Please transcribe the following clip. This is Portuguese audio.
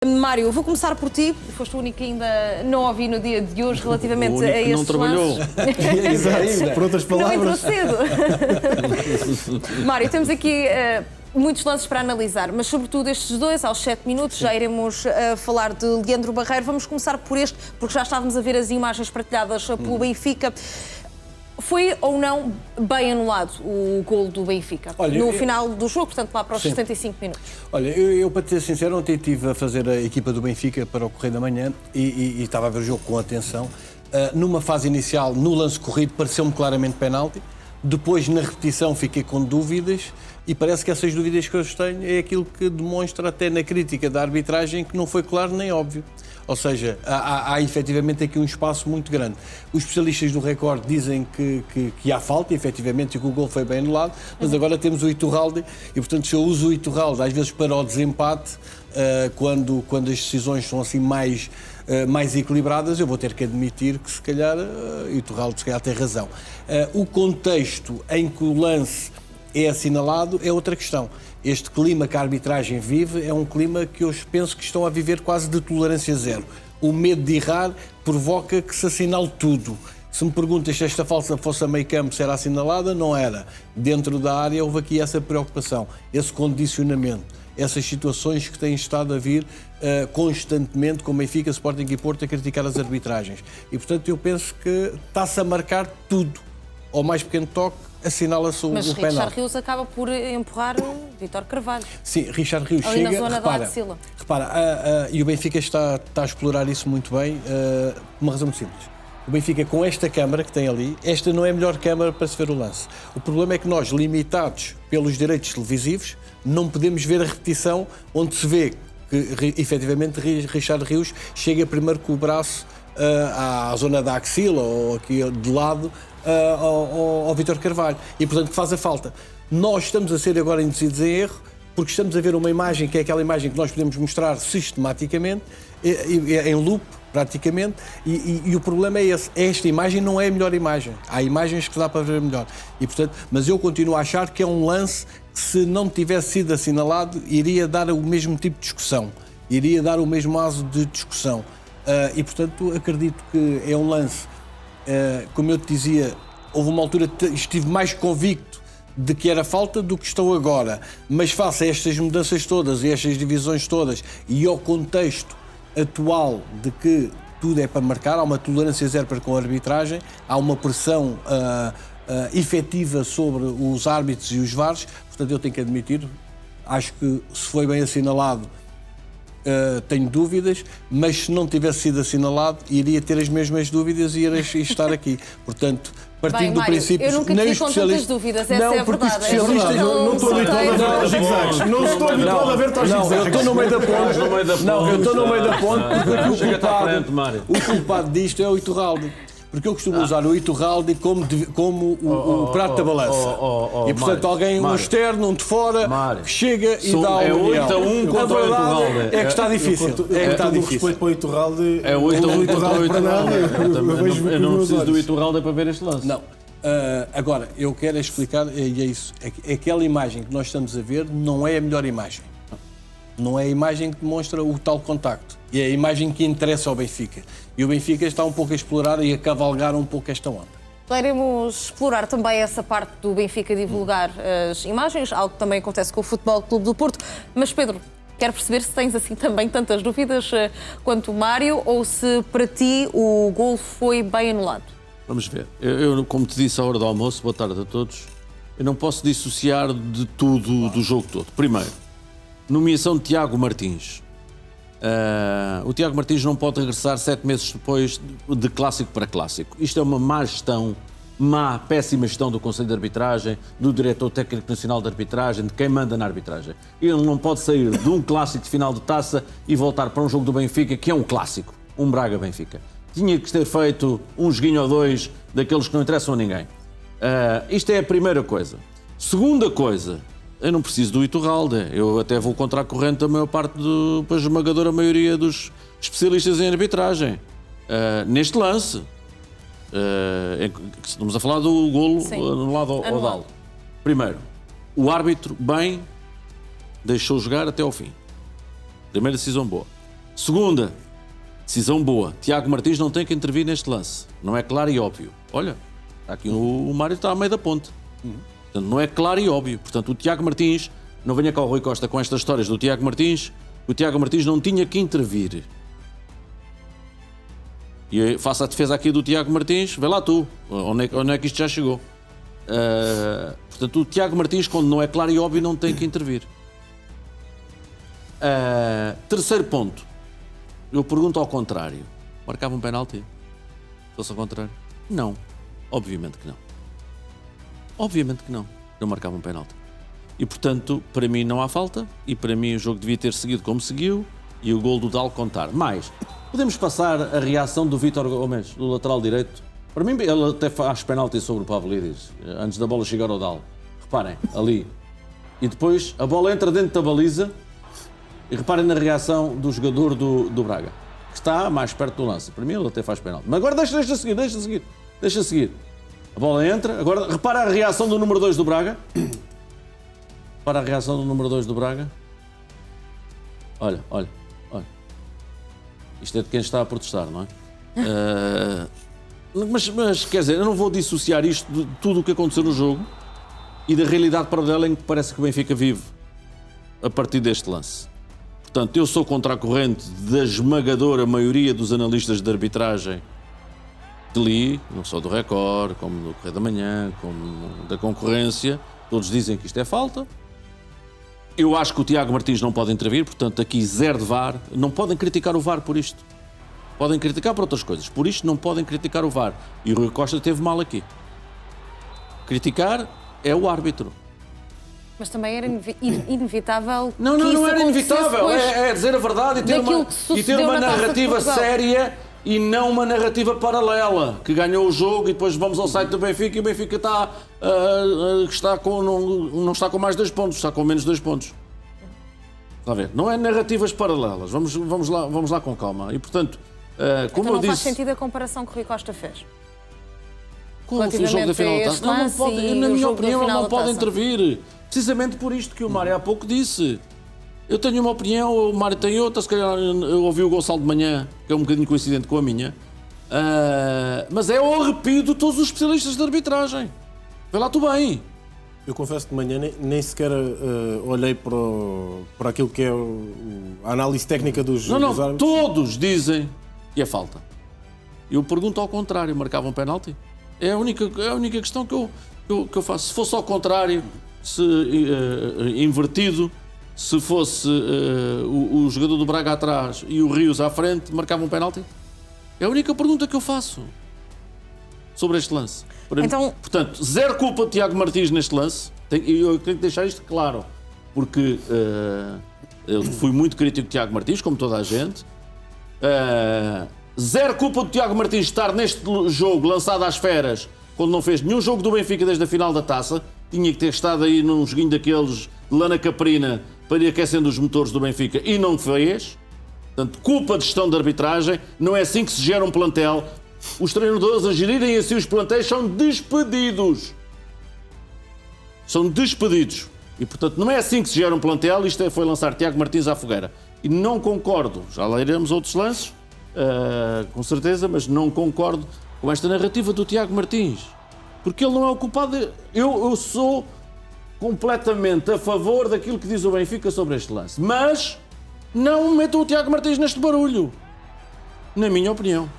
Mário, vou começar por ti. Foste o único que ainda não ouvi no dia de hoje relativamente a estes não trabalhou. Exato. Por outras palavras. Não entrou cedo. Mário, temos aqui muitos lances para analisar, mas sobretudo estes dois, aos 7 minutos, já iremos falar de Leandro Barreiro. Vamos começar por este, porque já estávamos a ver as imagens partilhadas pelo Benfica. Foi ou não bem anulado o golo do Benfica? Olha, no final do jogo, portanto lá para os 75 minutos. Olha, eu para ser sincero, ontem estive a fazer a equipa do Benfica para o Correio da Manhã e estava a ver o jogo com atenção. Numa fase inicial, no lance corrido, pareceu-me claramente penalti. Depois, na repetição, fiquei com dúvidas e parece que essas dúvidas que eu tenho é aquilo que demonstra até na crítica da arbitragem que não foi claro nem óbvio. Ou seja, há efetivamente aqui um espaço muito grande. Os especialistas do Record dizem que há falta, efetivamente, e que o gol foi bem anulado, mas agora temos o Iturralde e, portanto, se eu uso o Iturralde, às vezes para o desempate, quando as decisões são assim mais equilibradas, eu vou ter que admitir que, se calhar, o Iturralde, se calhar, tem razão. O contexto em que o lance é assinalado é outra questão. Este clima que a arbitragem vive é um clima que eu penso que estão a viver quase de tolerância zero. O medo de errar provoca que se assinale tudo. Se me perguntas se esta falta fosse a meio campo, se era assinalada, não era. Dentro da área houve aqui essa preocupação, esse condicionamento, essas situações que têm estado a vir constantemente com Benfica, Sporting e Porto a criticar as arbitragens. E, portanto, eu penso que está-se a marcar tudo. Ao mais pequeno toque, assinala-se o penal. Mas Richard Rios acaba por empurrar Vítor Carvalho. Sim, Richard Rios ali chega, na zona da axila. Repara, e o Benfica está a explorar isso muito bem, por uma razão muito simples. O Benfica, com esta câmara que tem ali, esta não é a melhor câmara para se ver o lance. O problema é que nós, limitados pelos direitos televisivos, não podemos ver a repetição onde se vê que, efetivamente, Richard Rios chega primeiro com o braço à zona da axila ou aqui de lado ao Vítor Carvalho e, portanto, que faz a falta. Nós estamos a ser agora induzidos em erro porque estamos a ver uma imagem que é aquela imagem que nós podemos mostrar sistematicamente, em loop, praticamente, e o problema é esse. Esta imagem não é a melhor imagem. Há imagens que dá para ver melhor. E, portanto, mas eu continuo a achar que é um lance que, se não tivesse sido assinalado, iria dar o mesmo tipo de discussão. Iria dar o mesmo aso de discussão. E, portanto, acredito que é um lance, como eu te dizia, houve uma altura que estive mais convicto de que era falta do que estou agora, mas face a estas mudanças todas e estas divisões todas e ao contexto atual de que tudo é para marcar, há uma tolerância zero para com a arbitragem, há uma pressão efetiva sobre os árbitros e os VARs, portanto eu tenho que admitir, acho que se foi bem assinalado, tenho dúvidas, mas se não tivesse sido assinalado, iria ter as mesmas dúvidas e iria estar aqui. Portanto, partindo do princípio... Eu nunca tive com tantas dúvidas, essa é a verdade. Não estou habituado a ver aos zigzags. Não estou habituado a ver aos zigzags. Eu estou no meio da ponte. Não, eu estou no meio da ponte porque o culpado disto é o Iturralde. Porque eu costumo usar o Iturralde como o prato da balança. E, portanto, alguém, um externo, um de fora, que chega e dá a opinião. É 8-1 contra o Iturralde. É que está difícil. É que está difícil. Respeito para o Iturralde. É 8-1 contra o Iturralde. Eu não preciso do Iturralde para ver este lance. Não. Agora, eu quero explicar, e é isso. Aquela imagem que nós estamos a ver não é a melhor imagem. Não é a imagem que demonstra o tal contacto. E é a imagem que interessa ao Benfica. E o Benfica está um pouco a explorar e a cavalgar um pouco esta onda. Queremos explorar também essa parte do Benfica divulgar as imagens, algo que também acontece com o Futebol Clube do Porto. Mas, Pedro, quero perceber se tens assim também tantas dúvidas quanto o Mário ou se para ti o gol foi bem anulado. Vamos ver. Eu, como te disse à hora do almoço, boa tarde a todos, eu não posso dissociar de tudo, do jogo todo. Primeiro, nomeação de Tiago Martins. O Tiago Martins não pode regressar 7 meses depois de clássico para clássico. Isto é uma má gestão, péssima gestão do Conselho de Arbitragem, do Diretor Técnico Nacional de Arbitragem, de quem manda na arbitragem. Ele não pode sair de um clássico de final de taça e voltar para um jogo do Benfica, que é um clássico, um Braga-Benfica. Tinha que ter feito um joguinho ou dois daqueles que não interessam a ninguém. Isto é a primeira coisa. Segunda coisa, eu não preciso do Iturralde, eu até vou contra a corrente da maior parte, da esmagadora maioria dos especialistas em arbitragem. Neste lance, estamos a falar do golo anulado ao Dal. Primeiro, o árbitro bem deixou jogar até ao fim. Primeira decisão boa. Segunda, decisão boa. Tiago Martins não tem que intervir neste lance. Não é claro e óbvio. Olha, está aqui o Mário está a meio da ponte. Portanto, não é claro e óbvio. Portanto, o Tiago Martins, não venha cá o Rui Costa com estas histórias do Tiago Martins, o Tiago Martins não tinha que intervir. E eu faço a defesa aqui do Tiago Martins, vê lá tu, onde é que isto já chegou. Portanto, o Tiago Martins, quando não é claro e óbvio, não tem que intervir. Terceiro ponto, eu pergunto ao contrário: marcava um penalti? Se fosse ao contrário? Não, obviamente que não. Obviamente que não, não marcava um penalti. E portanto, para mim não há falta, e para mim o jogo devia ter seguido como seguiu, e o gol do Dal contar. Mais, podemos passar a reação do Vítor Gomes, do lateral direito. Para mim, ele até faz penalti sobre o Pavlidis, antes da bola chegar ao Dal. Reparem, ali. E depois a bola entra dentro da baliza, e reparem na reação do jogador do Braga, que está mais perto do lance. Para mim, ele até faz penalti. Mas agora deixa seguir. A bola entra, agora repara a reação do número 2 do Braga. Repara a reação do número 2 do Braga. Olha. Isto é de quem está a protestar, não é? Mas quer dizer, eu não vou dissociar isto de tudo o que aconteceu no jogo e da realidade paralela em que parece que o Benfica vive a partir deste lance. Portanto, eu sou contra a corrente da esmagadora maioria dos analistas de arbitragem que li, não só do Record, como do Correio da Manhã, como da concorrência. Todos dizem que isto é falta. Eu acho que o Tiago Martins não pode intervir, portanto aqui zero de VAR. Não podem criticar o VAR por isto. Podem criticar por outras coisas. Por isto não podem criticar o VAR. E o Rui Costa teve mal aqui. Criticar é o árbitro. Mas também era inevitável. Não era inevitável. É dizer a verdade e ter uma narrativa séria e não uma narrativa paralela, que ganhou o jogo e depois vamos ao site do Benfica e o Benfica não está com mais 2 pontos, está com menos 2 pontos. Está a ver? Não é narrativas paralelas, vamos lá com calma. E portanto, como então eu disse... não faz sentido a comparação que o Rui Costa fez? Como o jogo da final da taça? Não pode, na minha opinião, ele não pode intervir. Precisamente por isto que o Mário há pouco disse. Eu tenho uma opinião, o Mário tem outra, se calhar eu ouvi o Gonçalo de manhã, que é um bocadinho coincidente com a minha, mas é o arrepio de todos os especialistas de arbitragem. Vê lá tu bem. Eu confesso que de manhã nem sequer olhei para aquilo que é a análise técnica dos árbitros. Todos dizem que é falta. Eu pergunto ao contrário, marcavam penalti? É a única questão que eu faço. Se fosse ao contrário, invertido, se fosse o jogador do Braga atrás e o Rios à frente, marcavam um penalti? É a única pergunta que eu faço sobre este lance. Então... Portanto, zero culpa de Tiago Martins neste lance. Eu tenho que deixar isto claro, porque eu fui muito crítico de Tiago Martins, como toda a gente. Zero culpa de Tiago Martins estar neste jogo lançado às feras, quando não fez nenhum jogo do Benfica desde a final da taça. Tinha que ter estado aí num joguinho daqueles de lana caprina para ir aquecendo os motores do Benfica e não fez. Portanto, culpa de gestão de arbitragem. Não é assim que se gera um plantel. Os treinadores a gerirem assim os plantéis são despedidos. São despedidos. E portanto não é assim que se gera um plantel. Isto foi lançar Tiago Martins à fogueira. E não concordo, já leremos outros lances, com certeza, mas não concordo com esta narrativa do Tiago Martins. Porque ele não é o culpado. Eu sou completamente a favor daquilo que diz o Benfica sobre este lance. Mas não metam o Tiago Martins neste barulho. Na minha opinião.